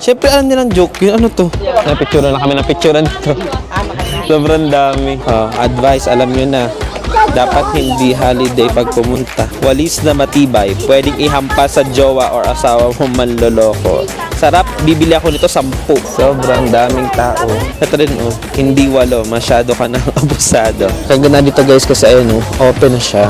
Siyempre alam nilang joke yun. Ano to? Napicturan na kami ng picturean dito. Sobrang dami. Advice, alam nyo na. Dapat hindi holiday pag pumunta. Walis na matibay. Pwedeng ihampas sa jowa or asawa mo manloloko. Sarap, bibili ako nito 10. Sobrang daming tao. Ito rin hindi 8. Masyado ka nang abusado. Kagana dito guys kasi ayun open na siya.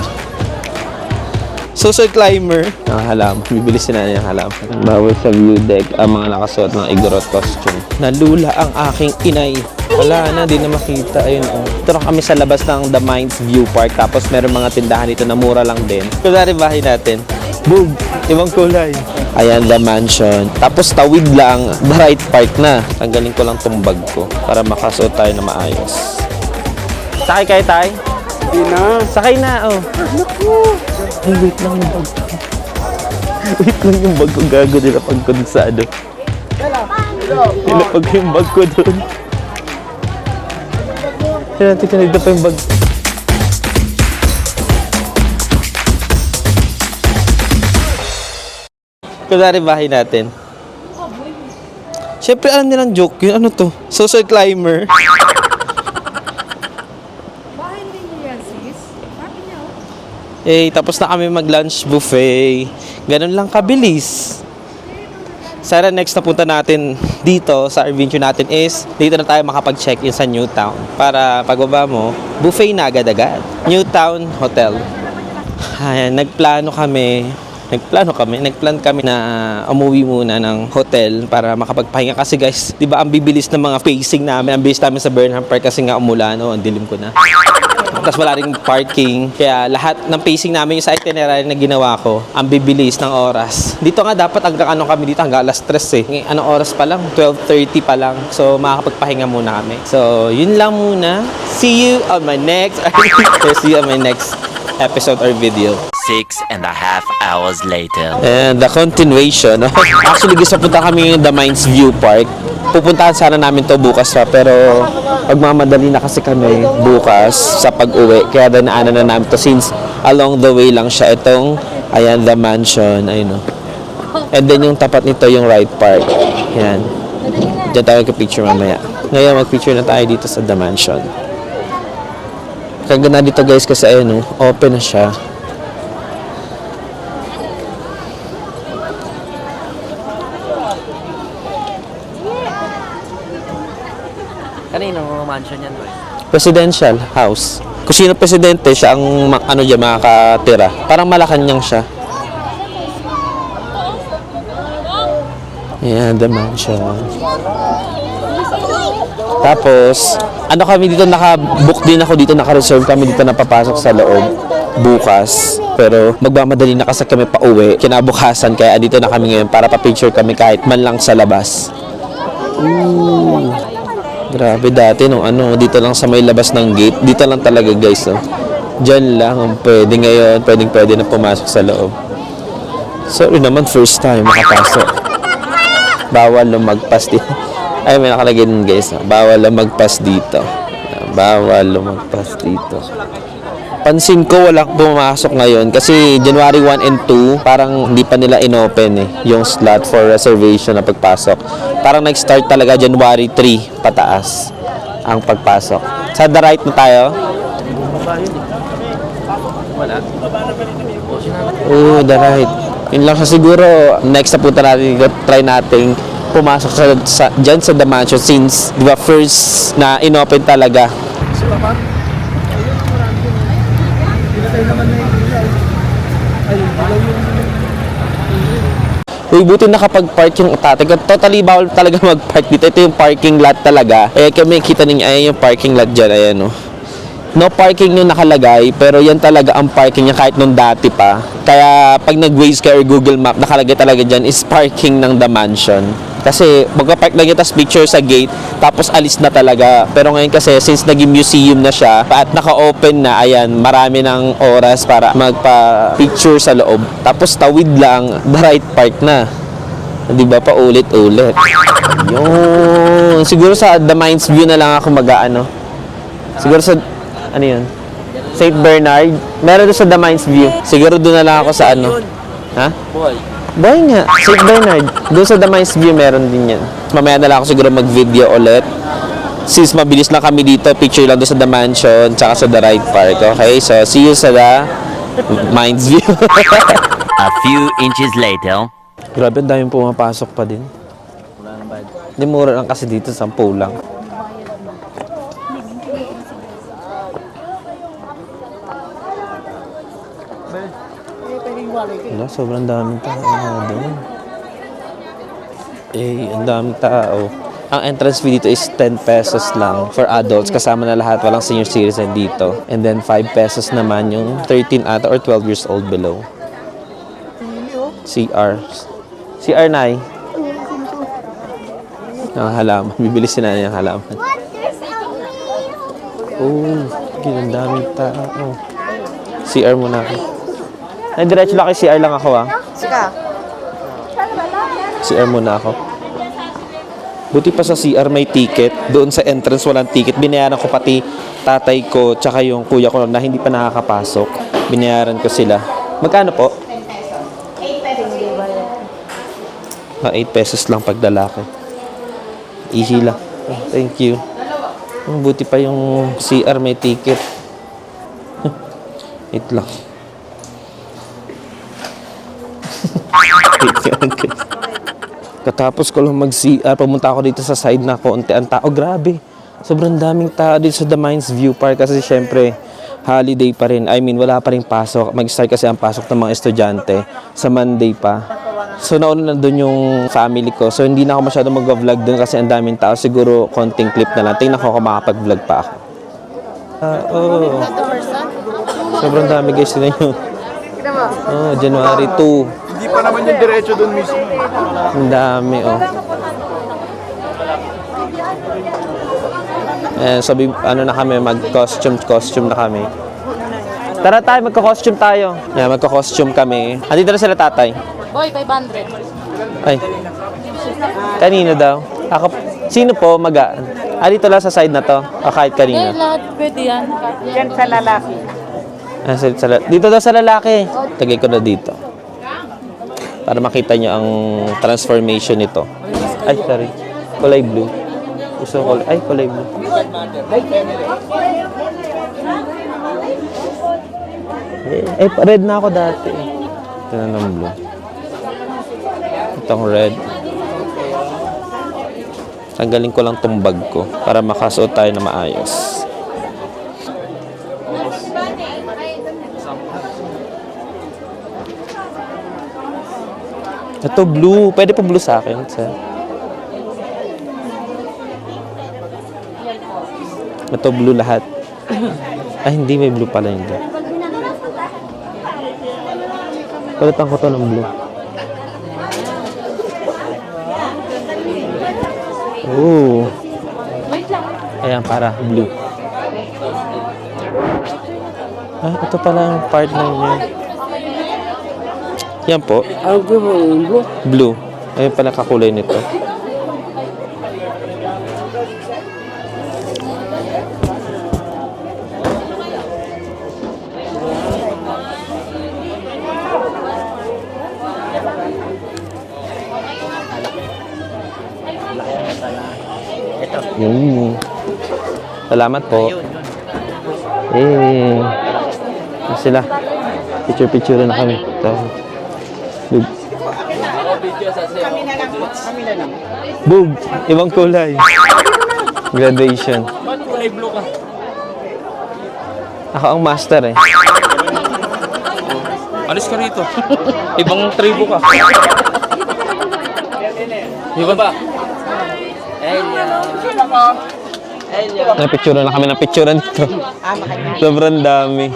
Social climber. Ang halaman. Bibili sila yung halaman. Bawal sa view deck ang mga nakasuot ng Igorot costume. Nalula ang aking inay. Wala na, di na makita. Ayun Ito na kami sa labas ng The Mines View Park. Tapos meron mga tindahan dito na mura lang din. Kunwari bahay natin. Boom! Ibang kulay. Ayan, The Mansion. Tapos tawid lang, The Right Park na. Tanggalin ko lang tong bag ko para makasuot tayo na maayos. Sakay kayo tayo? Hindi na. Sakay na, Naku! Ay, wait lang yung bag ko. Wait lang yung bag ko. Gago, nilapag ko dun sa Nilapag ko yung bag ko dun. Tingnan natin, dito pa yung bag. Kunwari bahay natin. Siyempre alam nilang joke yun. Ano to? Social climber. Bahay din niya yan, sis. Sabi niya, Tapos na kami mag-lunch buffet. Ganun lang kabilis. Sana next na punta natin dito sa adventure natin is dito na tayo makapag-check-in sa Newtown. Para pagbaba mo, buffet na agad-agad. Newtown Hotel. Ayan, nagplano kami na umuwi muna ng hotel para makapagpahinga kasi guys, 'di ba ang bibilis ng mga pacing namin, ang bilis namin sa Burnham Park kasi nga umulan, ang dilim ko na. Tapos wala ring parking, kaya lahat ng pacing namin yung sa itinerary na ginawa ko, ang bibilis ng oras. Dito nga dapat kami dito hanggang alas 3 Anong oras pa lang? 12:30 pa lang. So makakapagpahinga muna kami. So yun lang muna. See you on my next episode or video. 6.5 hours later. And the continuation. Actually, gusto punta kami The Mines View Park. Pupuntahan sana namin to bukas pa, pero magmamadali na kasi kami bukas sa pag-uwi. Kaya dinaanan na namin to since along the way lang siya. Itong, ayan, The Mansion. Ayun And then yung tapat nito yung Right Park. Ayan. Diyan tayo ka-picture mamaya. Ngayon, mag-picture na tayo dito sa The Mansion. Kagana dito guys kasi ayun open na siya. Kanino mansion yan, boy? Presidential house. Kung sino presidente, siya ang makakatira. Parang Malacanang siya. Ayan, The Mansion. Tapos, kami dito, naka-book din ako dito, naka-reserve kami dito na papasok sa loob bukas. Pero magmamadali na kasi kami pauwi, kinabukasan, kaya dito na kami ngayon para pa-picture kami kahit man lang sa labas. Grabe dati dito lang sa may labas ng gate. Dito lang talaga guys, Diyan lang ang pwede ngayon, pwede na pumasok sa loob. Sorry naman, first time makapasok. Bawal lumagpas dito. Ay, may nakalagay din guys. Bawal lumagpas dito. Bawal lumagpas dito. Pansin ko walang pumasok ngayon kasi January 1 and 2 parang hindi pa nila inopen yung slot for reservation na pagpasok. Parang nag-start talaga January 3 pataas ang pagpasok. Sa the right na tayo? Wala. The right. Yun lang siya siguro. Next na punta natin, try nating pumasok dyan sa The Mansion since, di ba, first na inopen talaga. Uy, buti nakapag-park yung tatay. Totally bawal talaga mag-park dito. Ito yung parking lot talaga. Kami kita ninyo, ayan yung parking lot dyan. Ayan, No parking yung nakalagay, pero yan talaga ang parking niya kahit nung dati pa. Kaya pag nag-Waze ka or Google Map, nakalagay talaga dyan is parking ng The Mansion. Kasi magpa-park lang yung tas picture sa gate, tapos alis na talaga. Pero ngayon kasi, since naging museum na siya, at naka-open na, ayan, marami ng oras para magpa-picture sa loob. Tapos tawid lang, The Right Park na. Di ba pa ulit-ulit? Yun. Siguro sa The Mines View na lang ako Siguro sa, ano yun? St. Bernard. Meron doon sa The Mines View. Siguro doon na lang ako sa Ha? Buhay nga. St. Bernard. Doon sa Damais View, meron din yan. Mamaya na lang ako siguro mag-video ulit. Since mabilis lang kami dito, picture lang doon sa The Mansion, tsaka sa The Ride Park. Okay? So, see you sa The Mines View. A few inches later. Grabe, ang daming pumapasok pa din. Wala nang bayad. Hindi, mura lang kasi dito, 10 lang. Wala, sobrang daming tao na doon. Ang daming tao. Ang entrance fee dito is 10 pesos lang for adults. Kasama na lahat, walang senior citizen dito. And then 5 pesos naman yung 13 ata or 12 years old below. CR. CR, Nay. Ang halaman. Bibili si Nanay ng halaman. Oh, ang daming tao. CR muna ako. Nay, diretso lang kay CR lang ako, ah. CR muna ako. Buti pa sa CR may ticket. Doon sa entrance walang ticket. Binayaran ko pati tatay ko tsaka yung kuya ko na hindi pa nakakapasok. Binayaran ko sila. Magkano po? 8 pesos lang pag lalaki. Ihila. Oh, thank you. Buti pa yung CR may ticket. Wait lang. Katapos ko lang mag-CR, pumunta ako dito sa side na konti ang tao. Grabe, sobrang daming tao dito sa The Mines View Park kasi syempre holiday pa rin. I mean, wala pa rin pasok. Mag-start kasi ang pasok ng mga estudyante sa Monday pa. So nauna na doon yung family ko. So hindi na ako masyado mag-vlog doon kasi ang daming tao. Siguro konting clip na lang. Tingnan ko kung makapag-vlog pa ako. Oh. Sobrang dami guys na yun. Oh, January 2. Hindi pa naman yung diretso doon mismo. Ang dami, oh. Sabi, ano na kami, mag-costume na kami. Tara tayo, magko-costume tayo. Magko-costume kami. Andito na sila tatay. Boy, 500. Ay. Kanino daw? Ako, sino po dito lang sa side na to? O kahit kanino? Lahat pwede yan. Yan sa lalaki. Dito daw sa lalaki. Tagay ko na dito. Para makita nyo ang transformation nito. Ay, sorry. Kulay blue. Gusto ko, kulay blue. Red na ako dati. Ito na ng blue. Itong red. Tanggalin ko lang tong bag ko para makasuot tayo na maayos. Ito blue. Pwede po blue sa akin, sir. Ito blue lahat. Ay, hindi. May blue pala yun. Palitan ko to ng blue. Oh. Ayan, para blue. Ah, ito pala yung partner niya. Yan po. Ang blue. Blue. Ayun pala kakulay nito. Yun. Salamat po. Sila. Picture na kami. Ito. Kami na lang. Boog, ibang kulay. Graduation. Ba't kulay blue ka? Ako ang master eh. Alis ka rito. Ibang tribo ka. Iba ba? Napicturean na kami ng picturean dito. Sobrang dami.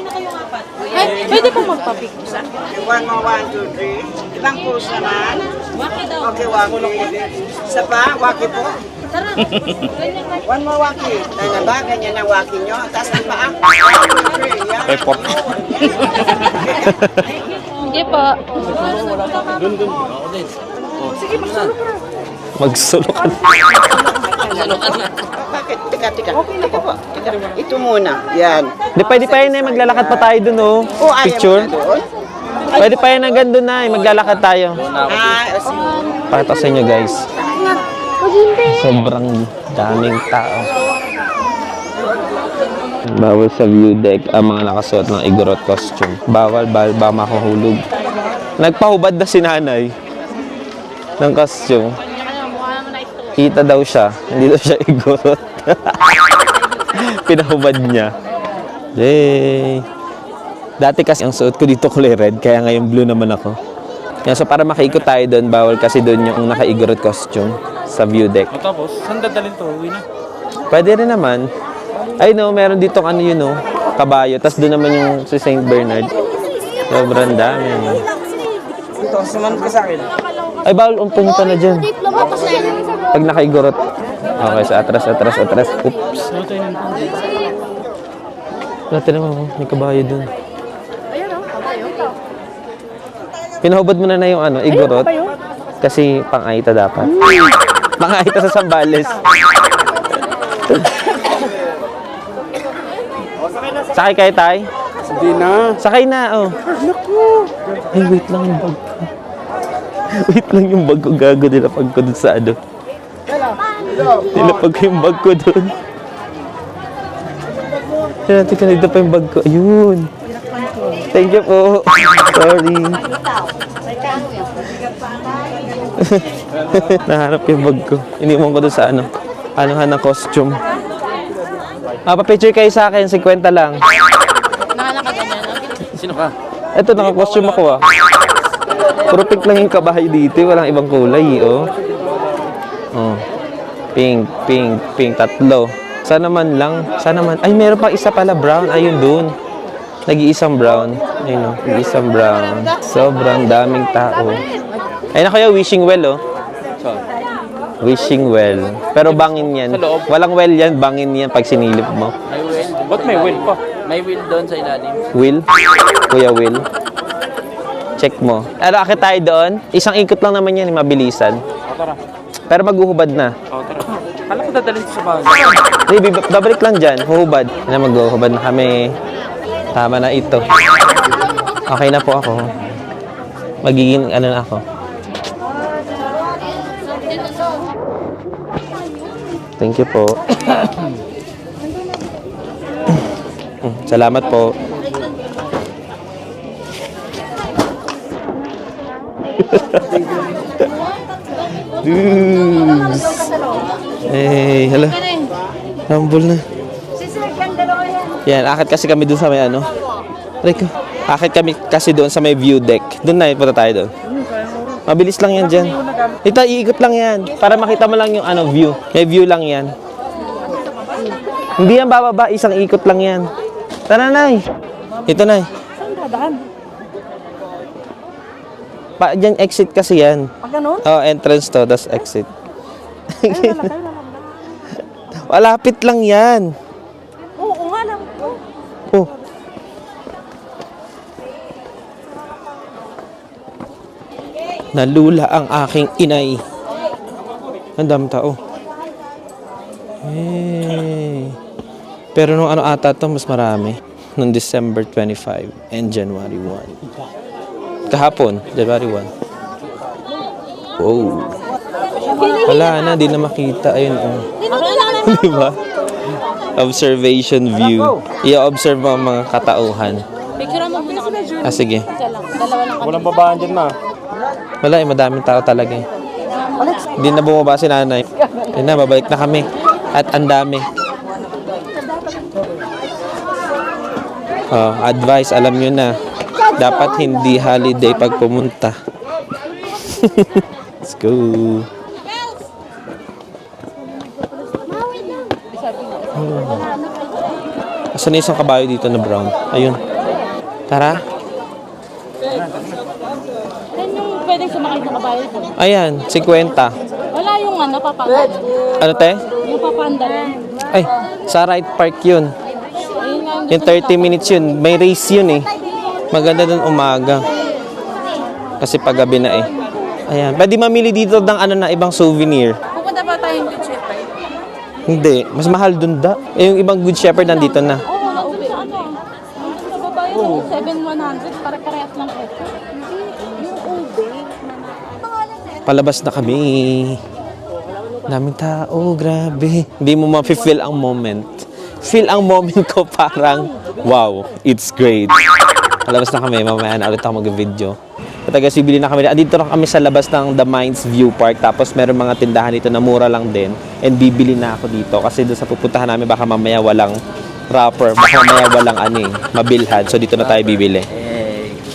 Ay, pwede po magpa-picture. 1 more, 1, 2, 3. Ilang pose naman? Okay, waki. Isa pa, waki po. 1 more waki. Ganyan ba? Ganyan ang waki nyo. Tapos ang paa. 1, 2, 3. Yan. Report. Hindi po. Magsulok ka. Bakit? Tika. Tika po. Tika. Ito muna. Yan. Di pwede pa yun eh. Maglalakad pa tayo dun oh. Ayaw Picture. mo na doon? Pwede pa yan hanggang doon na. Maglalakad tayo. Pakita ko sa inyo guys. Sobrang daming tao. Bawal sa view deck ang mga nakasuot ng Igorot costume. Bawal ba makuhulog. Nagpahubad na si nanay ng costume. Kita daw siya. Hindi daw siya Igorot. Pinahubad niya. Yay! Dati kasi ang suot ko dito kulay red, kaya ngayon blue naman ako. Yan, so para makaikot tayo doon, bawal kasi doon yung naka-Igorot costume sa view deck. O tapos, saan dadalhin to? Uwi na. Pwede rin naman. Ay no, meron dito ano yun no, kabayo. Tapos doon naman yung si St. Bernard. Sobrang dami. Ito, sumunod ka sa akin. Ay, bawal pumunta na dyan. Pag naka-Igorot. Okay, so atras. Oops. Dati naman, may kabayo doon. Pinahubad mo na yung ano, Igorot. Kasi pang-aita dapat. Pang-aita sa Sambales. Sakay kayo, tay? Hindi na. Sakay na, oh. Ay, wait lang yung bag ko. Wait lang yung bag ko, gago. Nilapag ko dun sa ano. Nilapag ko yung bag ko dun. Yan natin kanina pa yung bag ko. Ayun. Thank you po. Sorry. Naharap yung bag ko. Iniwan ko dun sa ano. Anuhan ng costume. Pa-picture kayo sa akin, 50 lang. Sino ka? Ito, naka-costume ako ah. Puro pink lang yung kabahay dito. Walang ibang kulay oh. Oh. Pink. Tatlo. Sana man lang. Ay, meron pang isa pala brown. Ayun dun. Nag-iisang brown. Ayun oh. Nag-iisang brown. Sobrang daming tao. Ayun na kaya, wishing well oh. Wishing well. Pero bangin yan. Sa loob? Walang well yan. Bangin yan pag sinilip mo. May will. Ba't may will pa? May will doon sa ilalim. Will? Kuya Will? Check mo. Akit tayo doon. Isang ikot lang naman yan, mabilisan. O tara. Pero maghuhubad na. O tara. Kala ko dadalhin sa bahay. Hindi, babalik lang dyan. Huhubad. Na maghuhubad na kami. Tama na ito. Okay na po ako. Magiging ano na ako. Thank you po. Salamat po. Hey, hello. Humble na. Yan, akit kasi kami dun sa may ano. Rico, akit kami kasi doon sa may view deck. Doon na, punta tayo doon. Mabilis lang yan dyan. Ito, iikot lang yan. Para makita mo lang yung ano, view. May view lang yan. Hindi yan bababa, isang ikot lang yan. Tara, Nay. Ito, Nay. Saan dadaan? Diyan, exit kasi yan. Pag ganun? Oh, entrance to, das exit. Kayo na lang. Malapit lang yan. Oo nga lang. Oh. Nalula ang aking inay. Ang dami tao. Hey. Pero nung ano ata to, mas marami. Nung December 25 and January 1. Kahapon, January 1. Wow. Wala na, di na makita. Ayun, oh. Di ba? Observation view. I-observe mo ang mga katauhan. Picture mo muna kami. Sige. Isa lang. Dalawa lang kami. Walang babaan dyan ma. Wala eh, madaming tao talaga eh. Hindi na bumaba si nanay. Ayun na, babalik na kami. At ang dami. Oh, advice, alam nyo na. Dapat hindi holiday pag pumunta. Let's go. Asan na isang kabayo dito na brown? Ayun. Tara. Yan yung pwedeng sumakay sa kabayo ko. Ayan, 50. Wala yung ano, papanda. Ano te? Yung papanda rin. Ay, sa right park yun. Ayun nga Yung 30 minutes yun. May race yun eh. Maganda dun umaga. Kasi paggabi na eh. Ayan. Pwede mamili dito ng ano na ibang souvenir. Pupunta ba tayong Good Shepherd? Hindi. Mas mahal dun da. Eh, yung ibang Good Shepherd nandito na. Oo, nauwi. Ano? Sa babae, 7,100. Pare-parehas lang po. Palabas na kami. Daming tao, grabe. Hindi mo ma-feel ang moment. Feel ang moment ko parang, wow, it's great. Palabas na kami, mamaya na ulit ako mag-video. Katagas, bibili na kami. Dito na kami sa labas ng The Mines View Park. Tapos meron mga tindahan dito na mura lang din. And bibili na ako dito. Kasi doon sa pupuntahan namin, baka mamaya walang wrapper. Baka mamaya walang mabilhan. So dito na tayo bibili.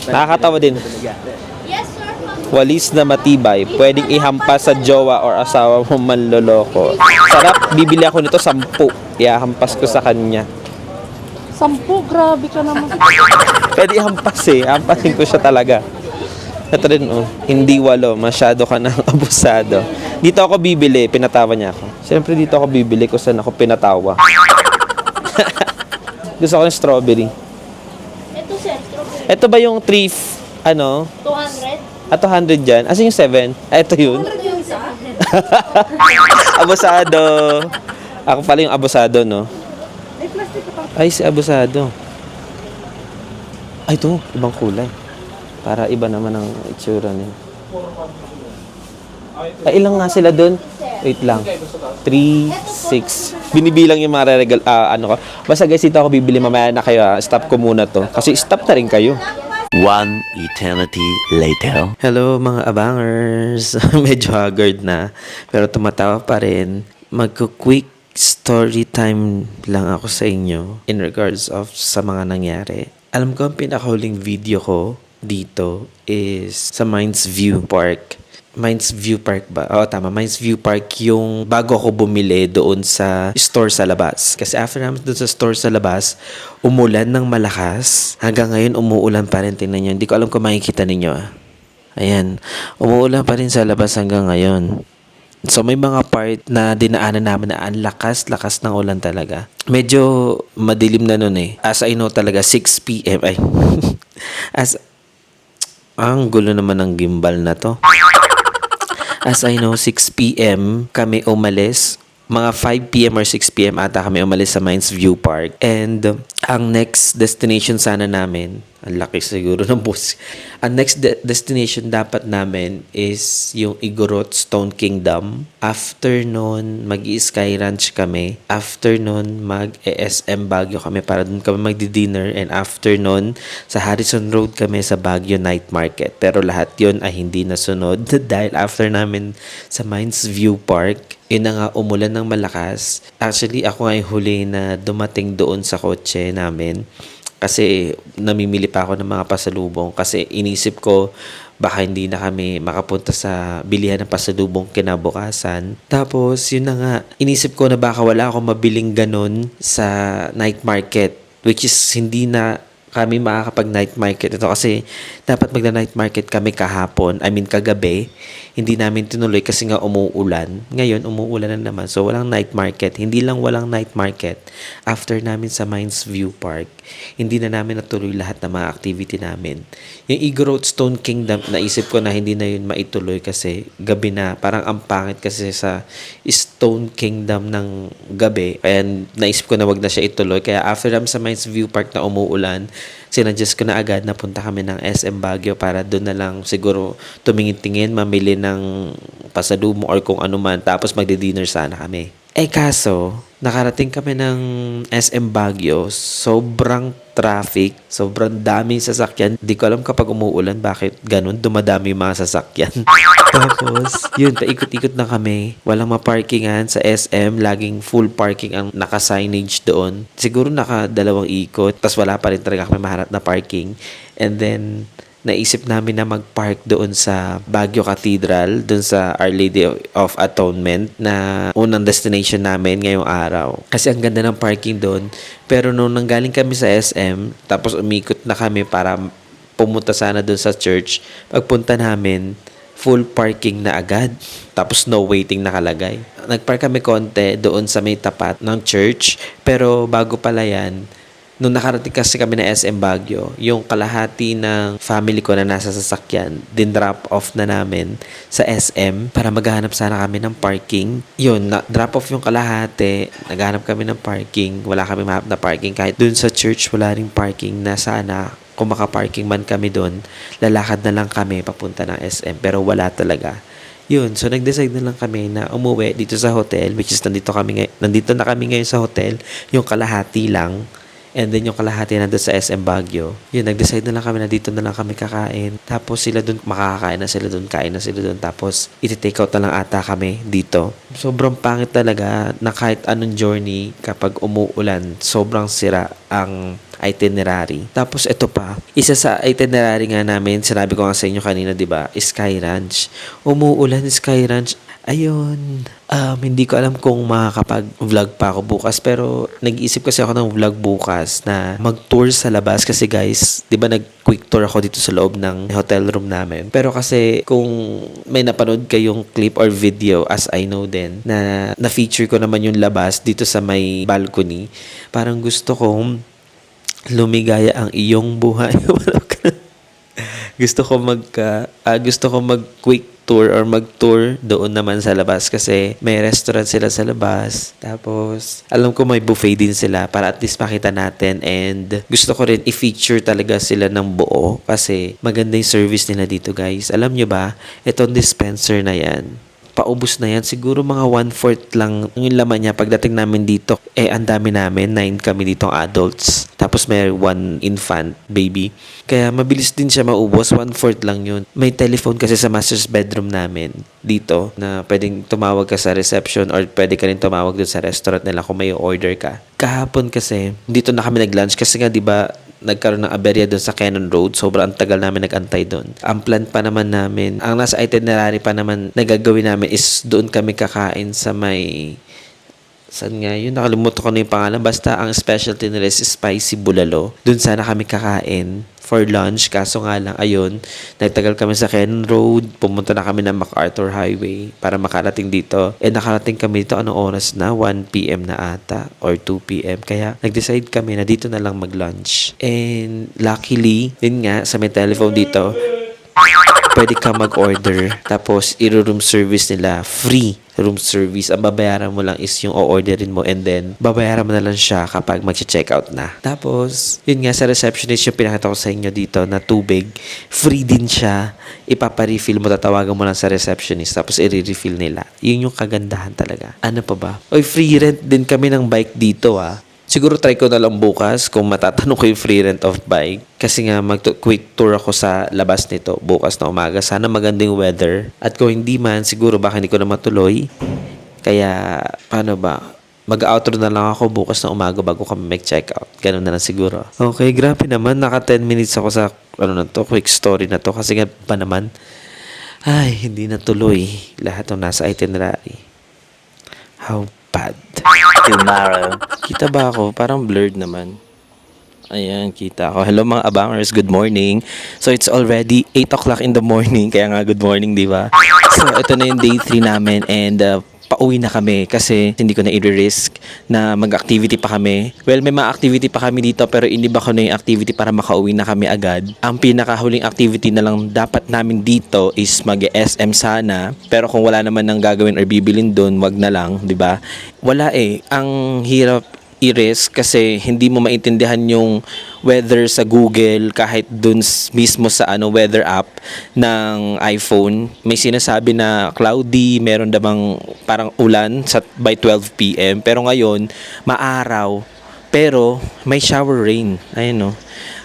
Nakakatawa din. Walis na matibay. Pwedeng ihampas sa jowa or asawa mo manloloko. Sarap. Bibili ako nito 10. Ihahampas ko sa kanya. 10, grabe ka naman. Pwede ihampas eh. Hampasin ko siya talaga. Ito rin, hindi 8. Masyado ka nang abusado. Dito ako bibili. Pinatawa niya ako. Siyempre dito ako bibili kung saan ako pinatawa. Gusto ko ng strawberry. Ito sir, strawberry. Ito ba yung 3, 200? 200 dyan? Asan yung 7? Ito yun. 200 yung sa Abusado. Ako pala yung abusado, no? Ay, si abusado. Ay, ito. Ibang kulay. Para iba naman ang itsura niya. Ay, ilang nga sila doon? Wait lang. 3, 6. Binibilang yung mga regal, ko. Basta guys, dito ako bibili. Mamaya na kayo. Stop ko muna to. Kasi stop na rin kayo. One eternity later. Hello mga abangers. Medyo haggard na. Pero tumatawa pa rin. Magko-quick story time lang ako sa inyo in regards of sa mga nangyari. Alam ko ang pinakahuling video ko dito is sa Mines View Park. Mines View Park ba? Oo, tama. Mines View Park yung bago ako bumili doon sa store sa labas. Kasi after namin doon sa store sa labas, umulan ng malakas. Hanggang ngayon, umuulan pa rin. Tingnan nyo. Hindi ko alam kung makikita ninyo. Ayan. Umuulan pa rin sa labas hanggang ngayon. So, may mga part na dinaanan namin na ang lakas ng ulan talaga. Medyo madilim na nun eh. As I know talaga, 6 p.m. Ay. Ang gulo naman ng gimbal na to. As I know, 6 p.m. kami umalis. Mga 5 p.m. or 6 p.m. ata kami umalis sa Mines View Park. And ang next destination sana namin, ang laki siguro ng bus. Ang next destination dapat namin is yung Igorot Stone Kingdom. After nun, mag-i-Sky Ranch kami. After nun, mag-ESM Baguio kami para dun kami magdi-dinner. And after nun, sa Harrison Road kami sa Baguio Night Market. Pero lahat yon ay hindi nasunod dahil after namin sa Mines View Park, yun na nga, umulan ng malakas. Actually, ako nga yung huli na dumating doon sa kotse namin. Kasi namimili pa ako ng mga pasalubong. Kasi inisip ko, baka hindi na kami makapunta sa bilihan ng pasalubong kinabukasan. Tapos, yun na nga, inisip ko na baka wala akong mabiling ganun sa night market. Which is, hindi na kami makakapag night market ito kasi dapat magna-night market kami kahapon, kagabi. Hindi namin tinuloy kasi nga umuulan. Ngayon, umuulan na naman. So, walang night market. Hindi lang walang night market. After namin sa Mines View Park, hindi na namin natuloy lahat ng mga activity namin. Yung Igorot Stone Kingdom, naisip ko na hindi na yun maituloy kasi gabi na. Parang ang pangit kasi sa Stone Kingdom ng gabi. Kaya naisip ko na wag na siya ituloy. Kaya after namin sa Mines View Park na umuulan, sinadjust ko na agad na punta kami ng SM Baguio para doon na lang siguro tumingin-tingin, mamili ng pasalubong or kung ano man. Tapos magdi-dinner sana kami. Kaso, nakarating kami ng SM Baguio, sobrang traffic, sobrang daming sasakyan. Di ko alam kapag umuulan, bakit ganun, dumadami yung mga sasakyan. Tapos, yun, paikot-ikot na kami. Walang maparkingan sa SM, laging full parking ang naka-signage doon. Siguro naka-2 ikot, tapos wala pa rin talaga kami maharap na parking. And then, naisip namin na mag-park doon sa Baguio Cathedral, doon sa Our Lady of Atonement na unang destination namin ngayong araw. Kasi ang ganda ng parking doon. Pero nung nanggaling kami sa SM, tapos umikot na kami para pumunta sana doon sa church, pagpunta namin, full parking na agad. Tapos no waiting nakalagay. Nagpark kami konti doon sa may tapat ng church. Pero bago pala yan, nung nakarating kasi kami na SM Baguio, yung kalahati ng family ko na nasa sasakyan, din-drop off na namin sa SM para maghahanap sana kami ng parking. Yun, drop off yung kalahati, naghahanap kami ng parking, wala kami mahanap na parking. Kahit dun sa church, wala ring parking na sana. Kung makaparking man kami dun, lalakad na lang kami papunta ng SM. Pero wala talaga. Yun, so nag-decide na lang kami na umuwi dito sa hotel, which is nandito na kami ngayon sa hotel, yung kalahati lang. And then yung kalahati nandun sa SM Baguio. Yun, nag-decide na lang kami na dito na lang kami kakain. Tapos sila dun, makakakain na sila dun, kain na sila dun. Tapos iti-take out na lang ata kami dito. Sobrang pangit talaga na kahit anong journey kapag umuulan, sobrang sira ang itinerary. Tapos ito pa, isa sa itinerary nga namin, sinabi ko nga sa inyo kanina, 'di ba? Sky Ranch. Umuulan Sky Ranch. Ayun. Hindi ko alam kung makakapag-vlog pa ako bukas, pero nag-iisip kasi ako ng vlog bukas na mag-tour sa labas kasi guys, 'di ba nag-quick tour ako dito sa loob ng hotel room namin. Pero kasi kung may napanood kayong clip or video, as I know din, na feature ko naman yung labas dito sa may balcony, parang gusto kong lumigaya ang iyong buhay. gusto ko mag-quick tour or mag-tour doon naman sa labas kasi may restaurant sila sa labas. Tapos, alam ko may buffet din sila para at least makita natin, and gusto ko rin i-feature talaga sila ng buo kasi maganda yung service nila dito guys. Alam nyo ba, itong dispenser na yan, paubos na yan. Siguro mga 1/4 lang yung laman niya. Pagdating namin dito, ang dami namin. 9 kami ditong adults. Tapos may 1 infant, baby. Kaya mabilis din siya maubos. 1/4 lang yun. May telephone kasi sa master's bedroom namin dito na pwedeng tumawag ka sa reception or pwede ka rin tumawag dun sa restaurant nila kung may order ka. Kahapon kasi, dito na kami nag-lunch kasi nga diba nagkaroon ng aberya doon sa Cannon Road. Sobrang tagal namin nag-antay doon. Ang plan pa naman namin, ang nasa itinerary pa naman na gagawin namin is doon kami kakain sa may... Saan nga yun? Nakalimutan ko na yung pangalan. Basta ang specialty nila is spicy bulalo. Doon sana kami kakain for lunch. Kaso nga lang, ayun, nagtagal kami sa Cannon Road. Pumunta na kami ng MacArthur Highway para makarating dito. Nakarating kami dito, anong oras na? 1 p.m. na ata or 2 p.m. Kaya nag-decide kami na dito na lang mag-lunch. And luckily, din nga, sa may telephone dito, pwede ka mag-order. Tapos, i-room service nila. Free room service. Ang babayaran mo lang is yung o-orderin mo, and then babayaran mo na lang siya kapag mag-check out na. Tapos, yun nga sa receptionist yung pinakita ko sa inyo dito na tubig. Free din siya. Ipapa-refill mo, tatawagan mo lang sa receptionist, tapos i-refill nila. Yun yung kagandahan talaga. Ano pa ba? Oy, free rent din kami ng bike dito Siguro try ko na lang bukas kung matatanong ko yung free rent of bike. Kasi nga quick tour ako sa labas nito bukas na umaga. Sana magandang weather. At kung hindi man, siguro baka hindi ko na matuloy. Kaya, paano ba? Mag-outro na lang ako bukas na umaga bago kami mag-check out. Ganun na lang siguro. Okay, grabe naman. Naka 10 minutes ako sa quick story na to. Kasi nga pa naman, hindi natuloy lahat ng nasa itinerary. How bad. Tomorrow. Kita ba ako? Parang blurred naman. Ayan, kita ako. Hello mga abangers, good morning. So it's already 8 o'clock in the morning, kaya nga good morning, di ba? So ito na yung day 3 namin, and pauwi na kami kasi hindi ko na i-risk na mag-activity pa kami. Well, may mga activity pa kami dito pero iniba ko na yung activity para makauwi na kami agad. Ang pinakahuling activity na lang dapat namin dito is mag-SM sana. Pero kung wala naman nang gagawin or bibilin doon, wag na lang, di ba? Wala Ang hirap i-risk kasi hindi mo maintindihan yung weather sa Google kahit dun mismo sa weather app ng iPhone. May sinasabi na cloudy, meron namang parang ulan by 12 p.m. Pero ngayon, maaraw. Pero may shower rain. Ayun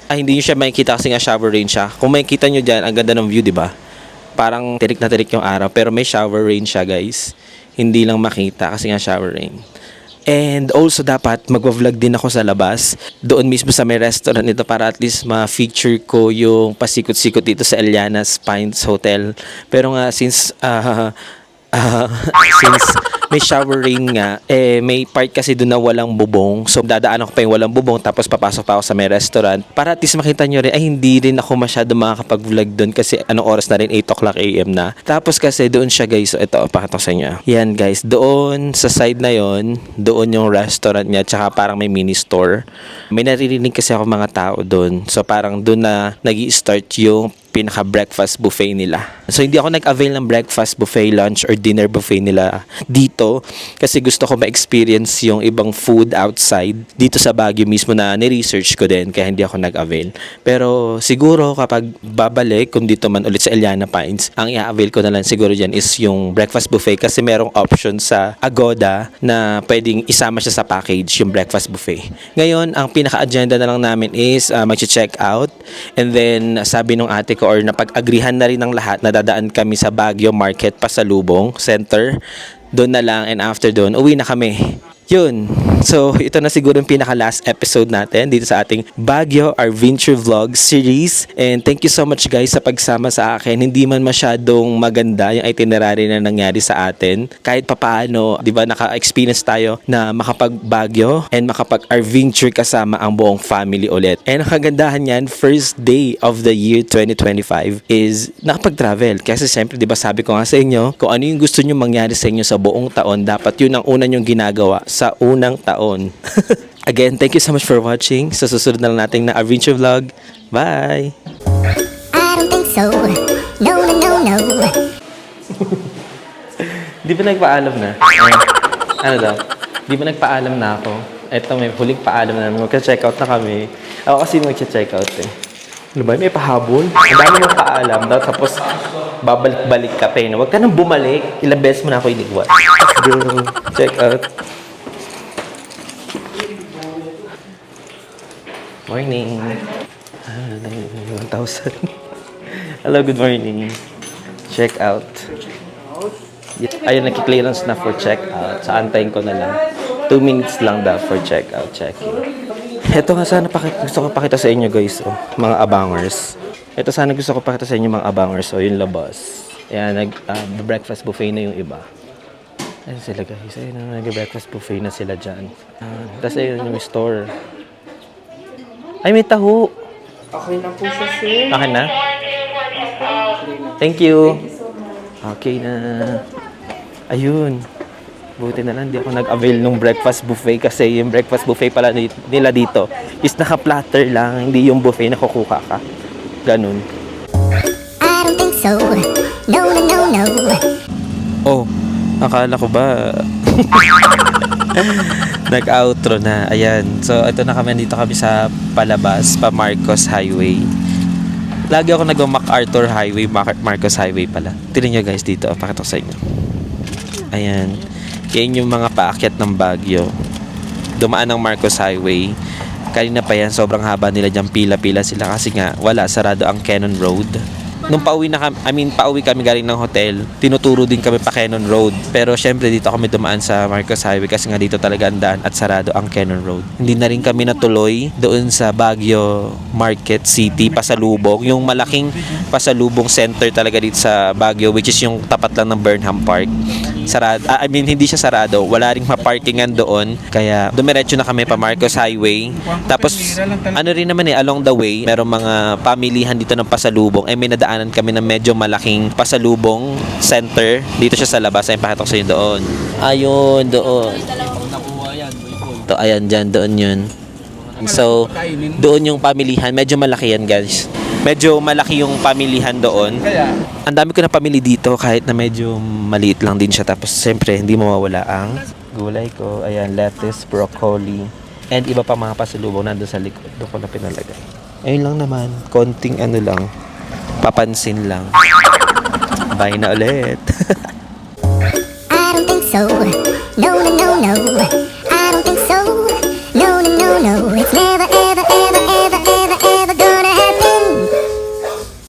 hindi nyo siya makikita kasi nga shower rain siya. Kung makikita nyo dyan, ang ganda ng view, di ba? Parang tirik na tirik yung araw. Pero may shower rain siya, guys. Hindi lang makita kasi nga shower rain. And also dapat magwa-vlog din ako sa labas doon mismo sa may restaurant nito para at least ma-feature ko yung pasikot-sikot dito sa Eliana's Pines Hotel. Pero nga since since may shower rain nga, may part kasi doon na walang bubong. So, dadaanan ko pa yung walang bubong tapos papasok pa ako sa may restaurant. Para at least makita nyo rin, hindi rin ako masyado makakapag-vlog doon kasi anong oras na rin, 8 o'clock a.m. na. Tapos kasi doon siya guys, so ito, pakita ko sa inyo. Yan guys, doon sa side na yon, doon yung restaurant niya, tsaka parang may mini store. May naririnig kasi ako mga tao doon. So, parang doon na nag-i-start yung pinaka-breakfast buffet nila. So hindi ako nag-avail ng breakfast buffet, lunch, or dinner buffet nila dito kasi gusto ko ma-experience yung ibang food outside dito sa Baguio mismo na ni-research ko din kaya hindi ako nag-avail. Pero siguro kapag babalik, kung dito man ulit sa Eliana Pines, ang i-avail ko na lang siguro dyan is yung breakfast buffet kasi merong option sa Agoda na pwedeng isama siya sa package, yung breakfast buffet. Ngayon, ang pinaka-agenda na lang namin is mag-check out and then sabi nung ate ko or napag-agrihan na rin ng lahat na dadaan kami sa Baguio Market Pasalubong Center. Doon na lang and after doon, uwi na kami. Yun. So, ito na siguro yung pinaka-last episode natin dito sa ating Baguio Adventure Vlog series. And thank you so much guys sa pagsama sa akin. Hindi man masyadong maganda yung itinerary na nangyari sa atin. Kahit papaano, di ba, naka-experience tayo na makapag-Baguio and makapag-adventure kasama ang buong family ulit. And ang kagandahan yan, first day of the year 2025 is nakapag-travel. Kasi siyempre, di ba, sabi ko nga sa inyo, kung ano yung gusto nyo mangyari sa inyo sa buong taon, dapat yun ang una nyong ginagawa sa unang taon. Again, thank you so much for watching. Sa susunod na lang natin na adventure vlog. Bye! I don't think so. No, no, no, no. Di ba nagpaalam na? Ano daw? Di ba nagpaalam na ako? Eto, may huling paalam na namin. Magka-check out na kami. Ako kasi mag-check out eh. Ano ba? May pahabol? Ang dami mong paalam daw. Tapos, babalik-balik ka pa eh. Huwag ka nang bumalik. Ilang beses mo na ako inigwan. Let's go. Check out. Morning. 1,000. Hello, good morning. Check out. Ayun, naki-clearance na for check out. So, antayin ko na lang. 2 minutes lang daw for check out, check-in. Ito nga sana gusto ko pakita sa inyo guys, oh, mga abangers. Ito sana gusto ko pakita sa inyo mga abangers, oh, yung labas. Ayan, breakfast buffet na yung iba. Ayun sila guys, ayun, nag-breakfast buffet na sila dyan. Tapos ayun yung store. Ay, may taho. Okay na po siya, sir. Okay na? Thank you. Okay na. Ayun. Buti na lang, di ako nag-avail ng breakfast buffet kasi yung breakfast buffet pala nila dito is naka-platter lang, hindi yung buffet na kukuha ka. Ganun. I don't think so. No, no, no, no. Oh, akala ko ba nag-outro na. Ayan. So, ito na kami. Dito kami sa palabas, pa Marcos Highway. Lagi ako nag-MacArthur Highway, Marcos Highway pala. Tignan nyo guys dito. Pakita ko sa inyo. Ayan. Yan yung mga paakyat ng Baguio. Dumaan ng Marcos Highway. Kanina pa yan, sobrang haba nila dyan. Pila-pila sila kasi nga wala, sarado ang Cannon Road. Nung pauwi kami galing ng hotel, tinuturo din kami pa Cannon Road. Pero syempre dito kami dumaan sa Marcos Highway kasi nga dito talaga ang daan at sarado ang Cannon Road. Hindi na rin kami natuloy doon sa Baguio Market City, Pasalubong. Yung malaking Pasalubong Center talaga dito sa Baguio, which is yung tapat lang ng Burnham Park. Sarado, hindi siya sarado. Wala ring maparkingan doon. Kaya dumiretso na kami pa Marcos Highway. Tapos ano rin naman along the way, merong mga pamilihan dito ng pasalubong. May nadaanan kami ng medyo malaking pasalubong center. Dito siya sa labas. Ayun, pakita ko sa inyo doon. Ayun, doon. Ito, ayan, dyan, doon yun. So, doon yung pamilihan. Medyo malaki yan, guys. Medyo malaki yung pamilihan doon. Ang dami ko na pamili dito kahit na medyo maliit lang din siya. Tapos siyempre hindi mawawala ang gulay ko. Ayan, lettuce, broccoli, and iba pa mga pasalubong nandun sa likod. Doon ko na pinalagay. Ayun lang naman. Konting ano lang. Papansin lang. Bye na ulit. I don't think so. No, no, no, no.